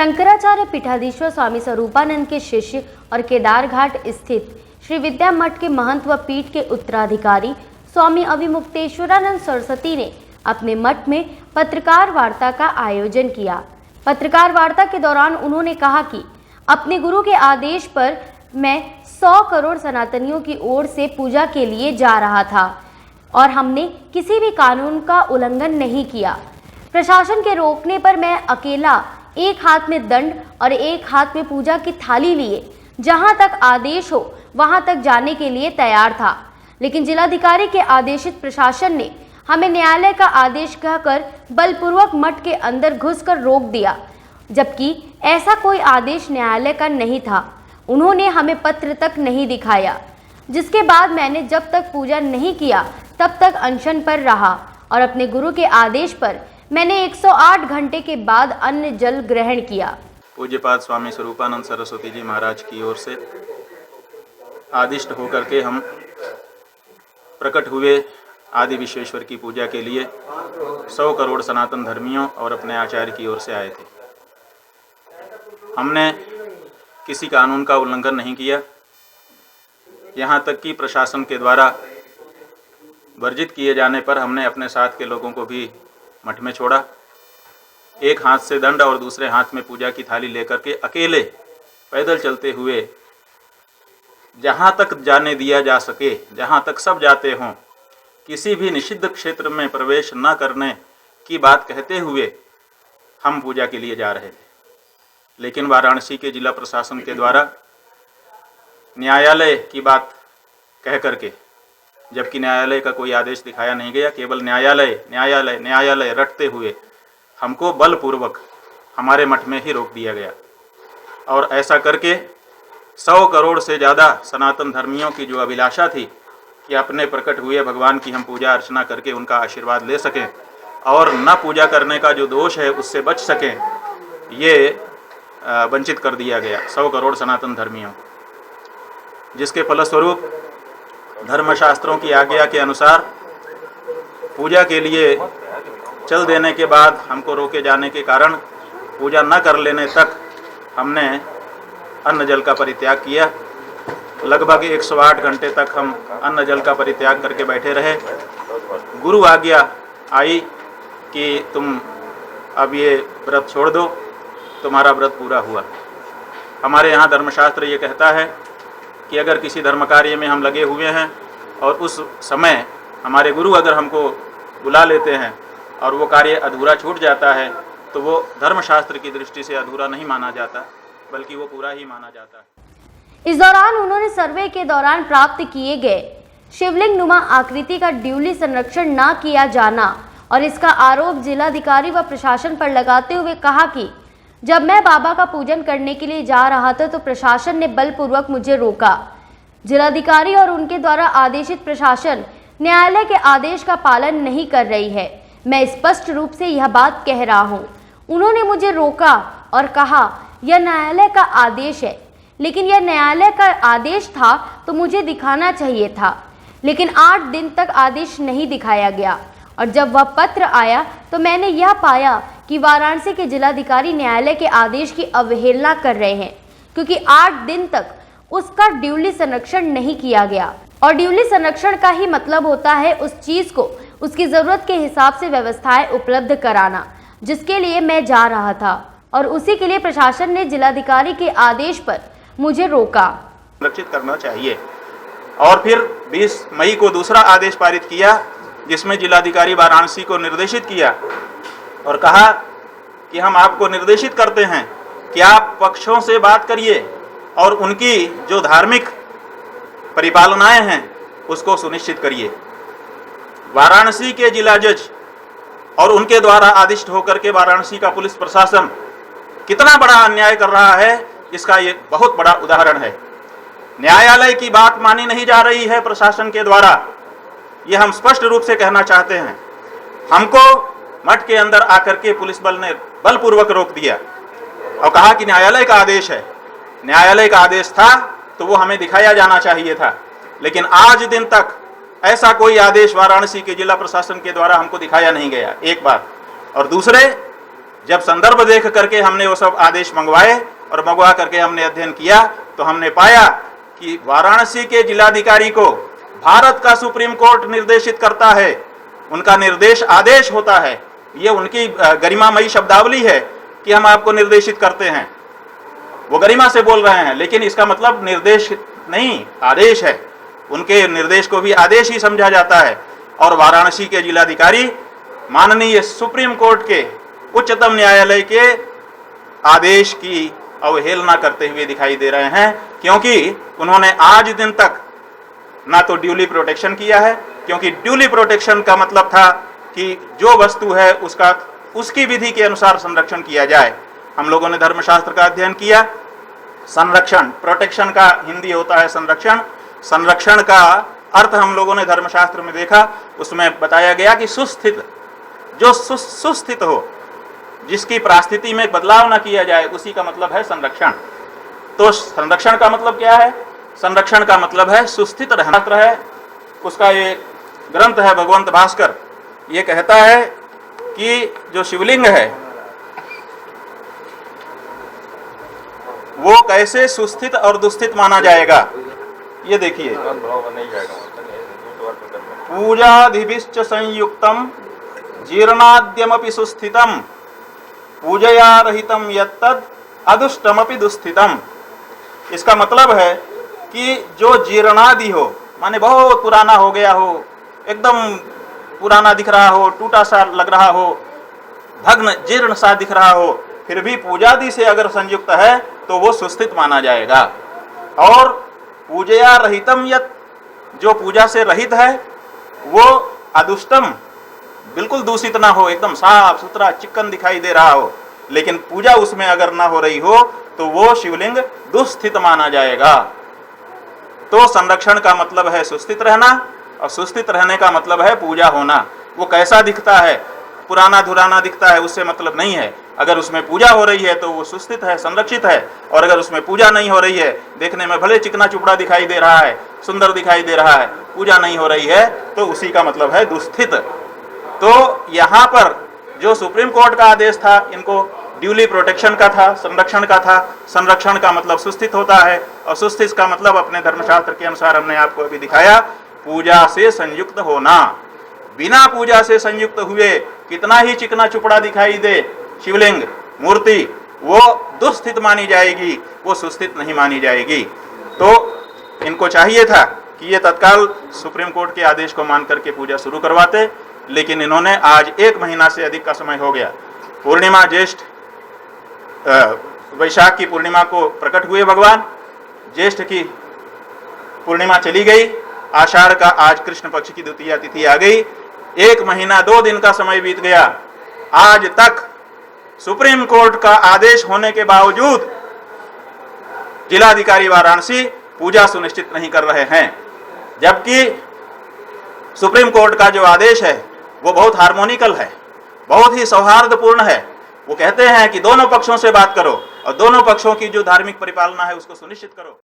शंकराचार्य पीठाधीश्वर स्वामी स्वरूपानंद के शिष्य और केदार घाट स्थित श्री विद्या मठ के महंत व पीठ के उत्तराधिकारी स्वामी अविमुक्तेश्वरानंद सरस्वती ने अपने मठ में पत्रकार वार्ता का आयोजन किया। पत्रकार वार्ता के दौरान उन्होंने कहा कि अपने गुरु के आदेश पर मैं 100 करोड़ सनातनियों की ओर से पूजा के लिए जा रहा था और हमने किसी भी कानून का उल्लंघन नहीं किया। प्रशासन के रोकने पर मैं अकेला एक हाथ में दंड और एक हाथ में पूजा की थाली लिए जहां तक आदेश हो वहां तक जाने के लिए तैयार था, लेकिन जिलाधिकारी के आदेशित प्रशासन ने हमें न्यायालय का आदेश कहकर बलपूर्वक मठ के अंदर घुसकर रोक दिया, जबकि ऐसा कोई आदेश न्यायालय का नहीं था। उन्होंने हमें पत्र तक नहीं दिखाया, जिसके बाद मैंने जब तक पूजा नहीं किया तब तक अनशन पर रहा और अपने गुरु के आदेश पर मैंने 108 घंटे के बाद अन्न जल ग्रहण किया। पूज्यपाद स्वामी स्वरूपानंद सरस्वती जी महाराज की ओर से आदिष्ट होकर के हम प्रकट हुए आदि विश्वेश्वर की पूजा के लिए 100 करोड़ सनातन धर्मियों और अपने आचार्य की ओर से आए थे। हमने किसी कानून का उल्लंघन नहीं किया, यहाँ तक कि प्रशासन के द्वारा वर्जित किए जाने पर हमने अपने साथ के लोगों को भी मठ में छोड़ा। एक हाथ से दंड और दूसरे हाथ में पूजा की थाली लेकर के अकेले पैदल चलते हुए जहाँ तक जाने दिया जा सके, जहाँ तक सब जाते हों, किसी भी निषिद्ध क्षेत्र में प्रवेश न करने की बात कहते हुए हम पूजा के लिए जा रहे थे। लेकिन वाराणसी के जिला प्रशासन के द्वारा न्यायालय की बात कह करके, जबकि न्यायालय का कोई आदेश दिखाया नहीं गया, केवल न्यायालय न्यायालय न्यायालय रटते हुए हमको बलपूर्वक हमारे मठ में ही रोक दिया गया। और ऐसा करके 100 करोड़ से ज़्यादा सनातन धर्मियों की जो अभिलाषा थी कि अपने प्रकट हुए भगवान की हम पूजा अर्चना करके उनका आशीर्वाद ले सकें और न पूजा करने का जो दोष है उससे बच सकें, ये वंचित कर दिया गया 100 करोड़ सनातन धर्मियों, जिसके फलस्वरूप धर्मशास्त्रों की आज्ञा के अनुसार पूजा के लिए चल देने के बाद हमको रोके जाने के कारण पूजा न कर लेने तक हमने अन्न जल का परित्याग किया। लगभग 108 घंटे तक हम अन्न जल का परित्याग करके बैठे रहे। गुरु आज्ञा आई कि तुम अब ये व्रत छोड़ दो, तुम्हारा व्रत पूरा हुआ। हमारे यहाँ धर्मशास्त्र ये कहता है कि अगर किसी धर्म कार्य में हम लगे हुए हैं और उस समय हमारे गुरु अगर हमको बुला लेते हैं और वो कार्य अधूरा छूट जाता है तो वो धर्मशास्त्र की दृष्टि से अधूरा नहीं माना जाता, बल्कि वो पूरा ही माना जाता है। इस दौरान उन्होंने सर्वे के दौरान प्राप्त किए गए शिवलिंग नुमा आकृति का ड्यूली संरक्षण न किया जाना और इसका आरोप जिलाधिकारी व प्रशासन पर लगाते हुए कहा कि जब मैं बाबा का पूजन करने के लिए जा रहा था तो प्रशासन ने बलपूर्वक मुझे रोका। जिलाधिकारी और उनके द्वारा आदेशित प्रशासन न्यायालय के आदेश का पालन नहीं कर रही है। मैं स्पष्ट रूप से यह बात कह रहा हूँ। उन्होंने मुझे रोका और कहा यह न्यायालय का आदेश है, लेकिन यह न्यायालय का आदेश था तो मुझे दिखाना चाहिए था, लेकिन 8 दिन तक आदेश नहीं दिखाया गया और जब वह पत्र आया तो मैंने यह पाया कि वाराणसी के जिलाधिकारी न्यायालय के आदेश की अवहेलना कर रहे हैं, क्योंकि 8 दिन तक उसका ड्यूली संरक्षण नहीं किया गया। और ड्यूली संरक्षण का ही मतलब होता है उस चीज को उसकी जरूरत के हिसाब से व्यवस्थाएं उपलब्ध कराना, जिसके लिए मैं जा रहा था और उसी के लिए प्रशासन ने जिलाधिकारी के आदेश पर मुझे रोका। संरक्षित करना चाहिए। और फिर 20 मई को दूसरा आदेश पारित किया, जिसमें जिलाधिकारी वाराणसी को निर्देशित किया और कहा कि हम आपको निर्देशित करते हैं कि आप पक्षों से बात करिए और उनकी जो धार्मिक परिपालनाएं हैं उसको सुनिश्चित करिए। वाराणसी के जिला जज और उनके द्वारा आदिष्ट होकर के वाराणसी का पुलिस प्रशासन कितना बड़ा अन्याय कर रहा है, इसका ये बहुत बड़ा उदाहरण है। न्यायालय की बात मानी नहीं जा रही है प्रशासन के द्वारा, ये हम स्पष्ट रूप से कहना चाहते हैं। हमको मठ के अंदर आकर के पुलिस बल ने बलपूर्वक रोक दिया और कहा कि न्यायालय का आदेश है। न्यायालय का आदेश था तो वो हमें दिखाया जाना चाहिए था, लेकिन आज दिन तक ऐसा कोई आदेश वाराणसी के जिला प्रशासन के द्वारा हमको दिखाया नहीं गया, एक बात। और दूसरे जब संदर्भ देख करके हमने वो सब आदेश मंगवाए और मंगवा करके हमने अध्ययन किया तो हमने पाया कि वाराणसी के जिलाधिकारी को भारत का सुप्रीम कोर्ट निर्देशित करता है, उनका निर्देश आदेश होता है। ये उनकी गरिमामयी शब्दावली है कि हम आपको निर्देशित करते हैं, वो गरिमा से बोल रहे हैं, लेकिन इसका मतलब निर्देश नहीं, आदेश है। उनके निर्देश को भी आदेश ही समझा जाता है। और वाराणसी के जिलाधिकारी माननीय सुप्रीम कोर्ट के, उच्चतम न्यायालय के आदेश की अवहेलना करते हुए दिखाई दे रहे हैं, क्योंकि उन्होंने आज दिन तक ना तो ड्यूली प्रोटेक्शन किया है, क्योंकि ड्यूली प्रोटेक्शन का मतलब था कि जो वस्तु है उसका उसकी विधि के अनुसार संरक्षण किया जाए। हम लोगों ने धर्मशास्त्र का अध्ययन किया। संरक्षण, प्रोटेक्शन का हिंदी होता है संरक्षण। संरक्षण का अर्थ हम लोगों ने धर्मशास्त्र में देखा, उसमें बताया गया कि सुस्थित, जो सुस्थित हो, जिसकी परिस्थिति में बदलाव ना किया जाए, उसी का मतलब है संरक्षण। तो संरक्षण का मतलब क्या है? संरक्षण का मतलब है सुस्थित रहना है। उसका ये ग्रंथ है भगवंत भास्कर, ये कहता है कि जो शिवलिंग है वो कैसे सुस्थित और दुस्थित माना जाएगा। ये देखिए, पूजाधिभिश्च संयुक्तम जीर्णाद्यमपि सुस्थितम पूजया रहितम यत्तद् अदुष्टमपि दुस्थितम। इसका मतलब है कि जो जीर्णादि हो, माने बहुत पुराना हो गया हो, एकदम पुराना दिख रहा हो, टूटा सा लग रहा हो, भग्न जीर्ण सा दिख रहा हो, फिर भी पूजादि से अगर संयुक्त है तो वो सुस्थित माना जाएगा। और पूजया रहितम यत्, जो पूजा से रहित है वो अदुष्टम, बिल्कुल दूषित ना हो, एकदम साफ सुथरा चिकन दिखाई दे रहा हो, लेकिन पूजा उसमें अगर ना हो रही हो तो वो शिवलिंग दुस्थित माना जाएगा। तो संरक्षण का मतलब है सुस्थित रहना, और सुस्थित रहने का मतलब है पूजा होना। वो कैसा दिखता है, पुराना धुराना दिखता है, उससे मतलब नहीं है। अगर उसमें पूजा हो रही है तो वो सुस्थित है, संरक्षित है। और अगर उसमें पूजा नहीं हो रही है, देखने में भले चिकना चुपड़ा दिखाई दे रहा है, सुंदर दिखाई दे रहा है, पूजा नहीं हो रही है, तो उसी का मतलब है दुस्थित। तो यहाँ पर जो सुप्रीम कोर्ट का आदेश था, इनको ड्यूली प्रोटेक्शन का था, संरक्षण का था। संरक्षण का मतलब सुस्थित होता है, और सुस्थित का मतलब अपने धर्मशास्त्र के अनुसार हमने आपको अभी दिखाया, पूजा से संयुक्त होना। बिना पूजा से संयुक्त हुए कितना ही चिकना चुपड़ा दिखाई दे शिवलिंग मूर्ति, वो दुस्थित मानी जाएगी, वो सुस्थित नहीं मानी जाएगी। तो इनको चाहिए था कि ये तत्काल सुप्रीम कोर्ट के आदेश को मान करके पूजा शुरू करवाते, लेकिन इन्होंने आज 1 महीना से अधिक का समय हो गया। पूर्णिमा ज्येष्ठ वैशाख की पूर्णिमा को प्रकट हुए भगवान, ज्येष्ठ की पूर्णिमा चली गई, आषाढ़ का आज कृष्ण पक्ष की द्वितीया तिथि आ गई, 1 महीना 2 दिन का समय बीत गया। आज तक सुप्रीम कोर्ट का आदेश होने के बावजूद जिलाधिकारी वाराणसी पूजा सुनिश्चित नहीं कर रहे हैं, जबकि सुप्रीम कोर्ट का जो आदेश है वो बहुत हार्मोनिकल है, बहुत ही सौहार्दपूर्ण है। वो कहते हैं कि दोनों पक्षों से बात करो और दोनों पक्षों की जो धार्मिक परिपालना है उसको सुनिश्चित करो।